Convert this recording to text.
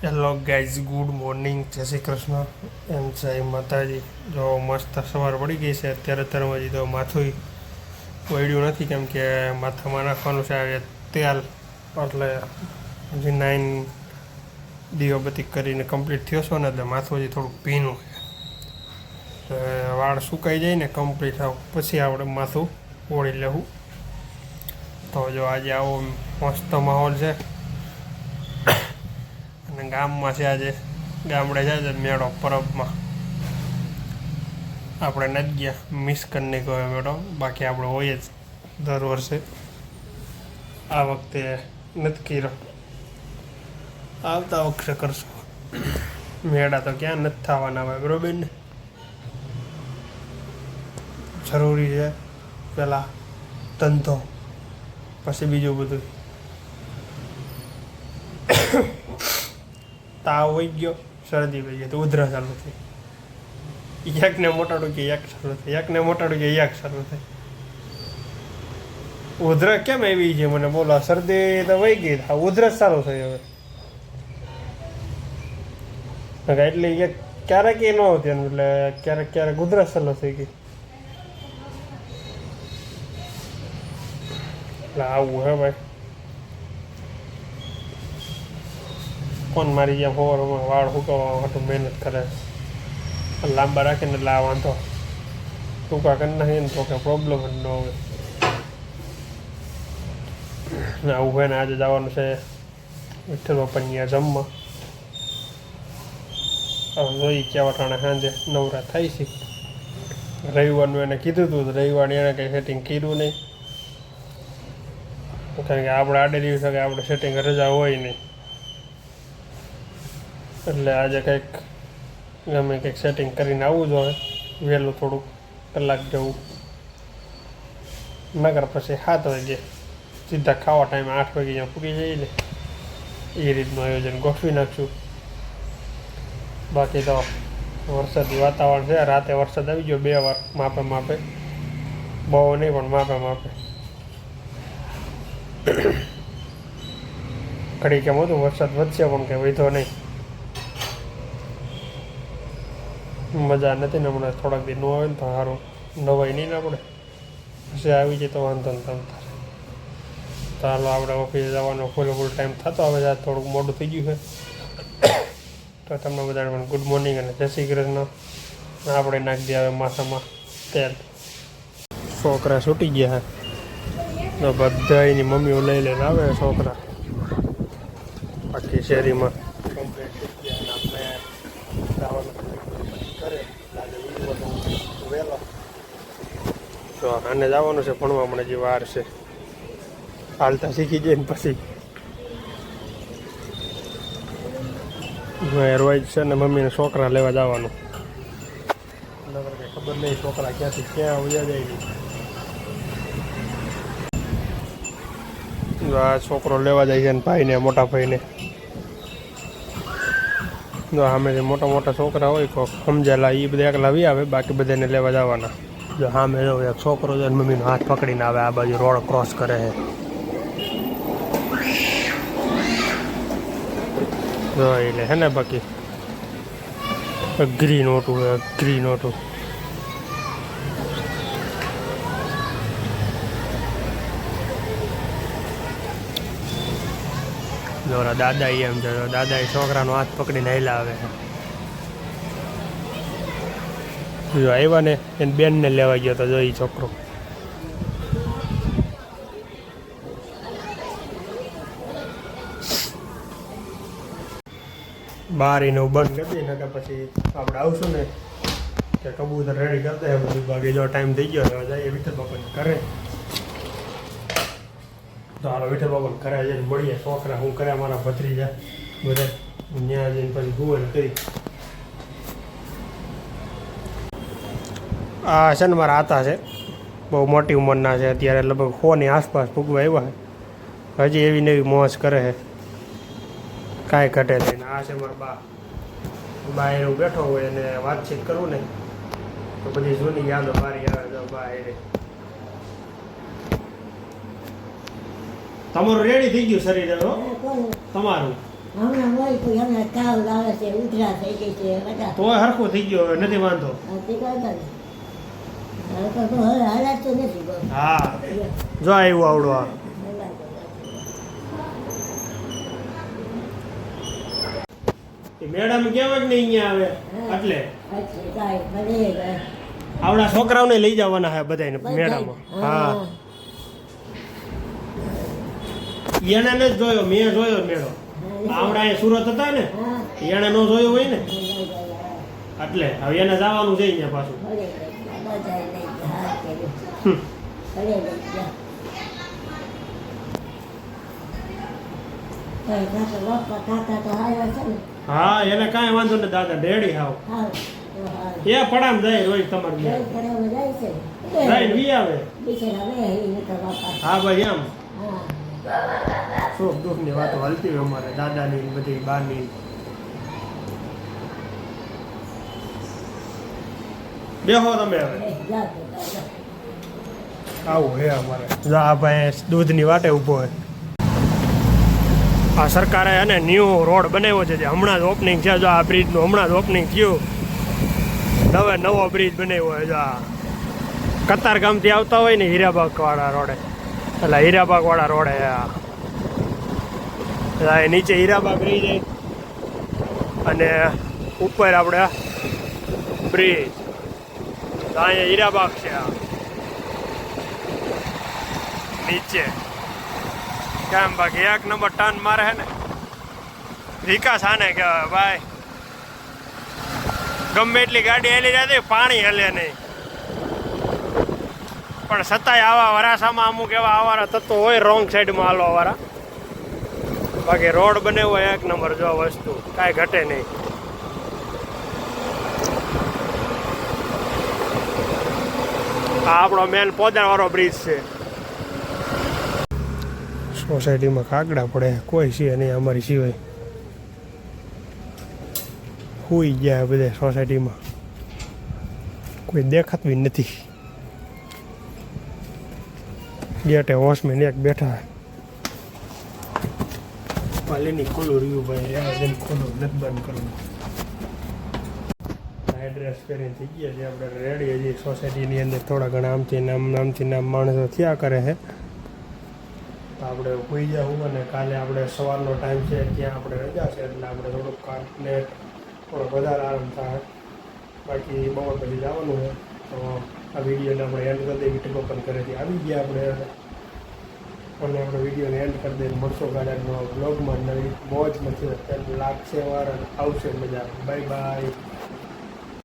Hello guys, good morning, જય શ્રી કૃષ્ણ એમ જય માતાજી. જો મસ્ત સવાર પડી ગઈ છે. અત્યારે હજી તો માથું વળ્યું નથી, કેમ કે માથામાં નાખવાનું છે આજે તેલ. એટલે હજી 9 દીવાબત્તી કરીને કમ્પ્લીટ થયો છો ને, એટલે માથું હજી થોડુંક ભીનું છે. વાળ સુકાઈ જાય ને કમ્પ્લીટ પછી આપણે માથું ઓળી લેવું. તો જો આજે આવો મસ્ત માહોલ છે. અને ગામમાં છે આજે, ગામડે છે આજે મેળો પરબમાં. આપણે નથી ગયા, મિસ કરીને ગયો મેળો. બાકી આપણે હોય જ દર વર્ષે. આ વખતે નથી કર્યો, આવતા વખતે કરશું. મેળા તો ક્યાં નથી થવાના હોય, બરોબર ને? જરૂરી છે પહેલાં ધંધો, પછી બીજું બધું. તાવ વહી ગયો, શરદી વહી ગઈ, તો ઉધરા ચાલુ થઈ. એકને મોટાડું કે એક ચાલુ થાય, એકને મોટાડું કે એક ચાલુ થાય. ઉધરસ કેમ આવી છે મને બોલો? શરદી તો વહી ગઈ, ઉધરસ ચાલુ થઈ હવે. એટલે એક ક્યારેક એ ન હોતી, એટલે ક્યારેક ક્યારેક ઉધરસ ચાલુ થઈ ગઈ. એટલે આવું હે ભાઈ. કોણ મારી જેમ હોવારમાં વાળ હુકવવા માટે મહેનત કરે, લાંબા રાખીને એટલે આ વાંધો. ટૂંકા કરી નાખીએ ને તો કે પ્રોબ્લેમ જ ન હોય. આવું હોય ને. આજે જવાનું છે વિઠ્ઠલ બાપાની ત્યાં જમવા. હવે જોઈ કેવા ટાણે સાંજે નવરા થાય છે. રવિવારનું એને કીધું હતું, રવિવાર એને કંઈ સેટિંગ કર્યું નહીં. કારણ કે આપણે આડે દિવસે કે આપણે સેટિંગ રજા હોય નહીં. એટલે આજે કંઈક ગમે કંઈક સેટિંગ કરીને આવવું જોઈએ વહેલું, થોડુંક કલાક જેવું. નગર પછી 7 વાગે સીધા ખાવા ટાઈમે 8 વાગે ત્યાં પૂરી જઈએ ને, એ રીતનું આયોજન ગોઠવી નાખશું. બાકી તો વરસાદી વાતાવરણ છે. રાતે વરસાદ આવી ગયો 2 વાર, માપે માપે. બહુ નહીં પણ માપે માપે. ઘડી કેમ હતું વરસાદ વધશે, પણ કંઈ વધ્યો નહીં. મજા નથી ને હમણાં. થોડાક દી ન આવે ને તો સારું, નવાઈ નહીં ને આપણે. પછી આવી જાય તો વાંધો ને તમ તારે. તો હાલો, આપણે ઓફિસે જવાનો ફૂલ ટાઈમ થતો આવે છે. થોડુંક મોડું થઈ ગયું છે. તો તમને બધાને પણ ગુડ મોર્નિંગ અને જય શ્રી કૃષ્ણ. આપણે નાખી દઈએ હવે માથામાં તેલ. છોકરા છૂટી ગયા છે તો બધા એની મમ્મીઓ લઈ લઈને આવે છોકરા. બાકી શેરીમાં તો આને જવાનું છે ભણવા. મને જે વાર છે, હાલતા શીખી જાય ને પછી રોજ છે ને મમ્મીને છોકરા લેવા જવાનું. કંઈ ખબર નહીં છોકરા ક્યાંથી ક્યાં ઉજા જાય નહીં. આ છોકરો લેવા જાય છે ને ભાઈને, મોટા ભાઈને. જો સામે મોટા મોટા છોકરા હોય કોક સમજેલા, એ બધા એકલા વી આવે, બાકી બધાને લેવા જવાના. જો સામે જો એક છોકરો છે, મમ્મીનો હાથ પકડીને આવે, આ બાજુ રોડ ક્રોસ કરે છે. જો એટલે હે ને. બાકી અઘરી નોટું, અઘરી નોટું. જોરા દાદા એમ છે, દાદા એ છોકરાનો હાથ પકડીને હેલા આવે છે. જો આવ્યા ને એને બેનને લેવા ગયો તો જો એ છોકરો. બહાર એને બંધ કરી દઈએ ને, પછી આપણે આવશું ને કે કબૂતર રેડી કરતા હોય બધું. બાકી જો ટાઈમ થઈ ગયો હવે જઈએ વિઠ્ઠલ બાપાને ઘરે. તો હાલો વિઠ્ઠલ બાપાને ઘરે જઈને મળીએ. છોકરા હું કર્યા મારા ભત્રીજા બધા ત્યાં જઈને પછી ગુવર કરી. આ છે ને મારા આતા છે, બહુ મોટી ઉંમરના છે. અત્યારે લગભગ 100ની આસપાસ ભૂગવા આવ્યા છે. હજી એવી નવી મોજ કરે છે, કાંઈ ઘટે નહીં. આ છે મારા બા. બા એવું બેઠો હોય અને વાતચીત કરું ને તો બધી જૂની યાદો મારી આવે. તો બા એ તમારું રેડી થઈ ગયું શરીર હવે? તમારું હમણાં હોય તો હમણાં તાવ આવે છે, ઉધરા થઈ ગઈ છે બધા. તોય હરખું થઈ ગયો હવે નથી વાંધો. તે કરતા ને હવે તો હવે હાલાતું નથી બહુ. હા જો આવ્યું આવડું આ મેડમ કેવા જ નહીં અહીંયા આવે એટલે અચ્છા કાંઈ ભલે આવડા છોકરાઓને લઈ જવાના છે બધાને મેળામાં. હા એને જ જોયો, મેં જોયો મેળો. આવડા એ સુરત હતા ને એને નો જોયો હોય ને એટલે હવે એને જવાનું છે અહીંયા પાછું. હા એને કાંઈ વાંધો ને દાદા રેડી હાવ એ પડામ જાય રોજ તમારે જાય વી આવે. હા ભાઈ એમ સુખ દુઃખ ની વાતો હાલતી હોય અમારે દાદાની ને બધી બાની. બેહો તમે હવે આવું હે અમારે. આ ભાઈ દૂધની વાટે ઊભો હોય. આ સરકારે અને ન્યૂ રોડ બનાવ્યો છે જે હમણાં જ ઓપનિંગ છે. જો આ બ્રિજનું હમણાં જ ઓપનિંગ થયું. હવે નવો બ્રિજ બનાવ્યો હોય. જો આ કતારગામથી આવતા હોય ને હીરાબાગવાળા રોડે, એટલે હીરાબાગવાળા રોડે આ નીચે હીરાબાગ રહી જાય અને ઉપર આપણે બ્રિજ. અહીંયા હીરાબાગ છે આ નીચે. કેમ બાકી એક નંબર ટર્ન મારે હે ને વિકાસ આને કહેવાય ભાઈ. ગમે એટલી ગાડી હેલી જતી પાણી હલે નહીં, પણ છતાંય આવા વરાસામાં અમુક એવા આવારા તત્વો હોય રોંગ સાઈડમાં હાલવા વાળા. બાકી રોડ બન્યો હોય એક નંબર. જો વસ્તુ કાંઈ ઘટે નહીં. આ આપણો મેન પોદાણવાળો બ્રિજ છે. સોસાયટીમાં કાગડા પડે કોઈ છે નહીં અમારી સિવાય. સુઈ ગયા બધા સોસાયટીમાં, કોઈ દેખાતું નથી. ગેટે વોચમેન એક બેઠા. પાલીની ખોલું રહ્યું ભાઈ, ખોલું નથી બંધ કરવું. એડ્રેસ કરીને થઈ ગયા છે આપણે રેડી. હજી સોસાયટીની અંદર થોડા ઘણા આમથી નામ માણસો થયા કરે છે. તો આપણે હોઈ જવું અને કાલે આપણે સવારનો ટાઈમ છે ત્યાં આપણે રજા છે એટલે આપણે થોડુંક કામને થોડો વધારે આરામ થાય. બાકી બપોર પછી જવાનું છે. તો આ વિડીયોને આપણે એન્ડ કરી દઈએ. ટીકો પણ ઘરેથી આવી ગયા આપણે અને આપણે વિડીયોને એન્ડ કરી દઈએ. મળશો કાલે બ્લોગમાં નવી મોજ મચી લાગશે વાર આવશે મજા. Bye bye.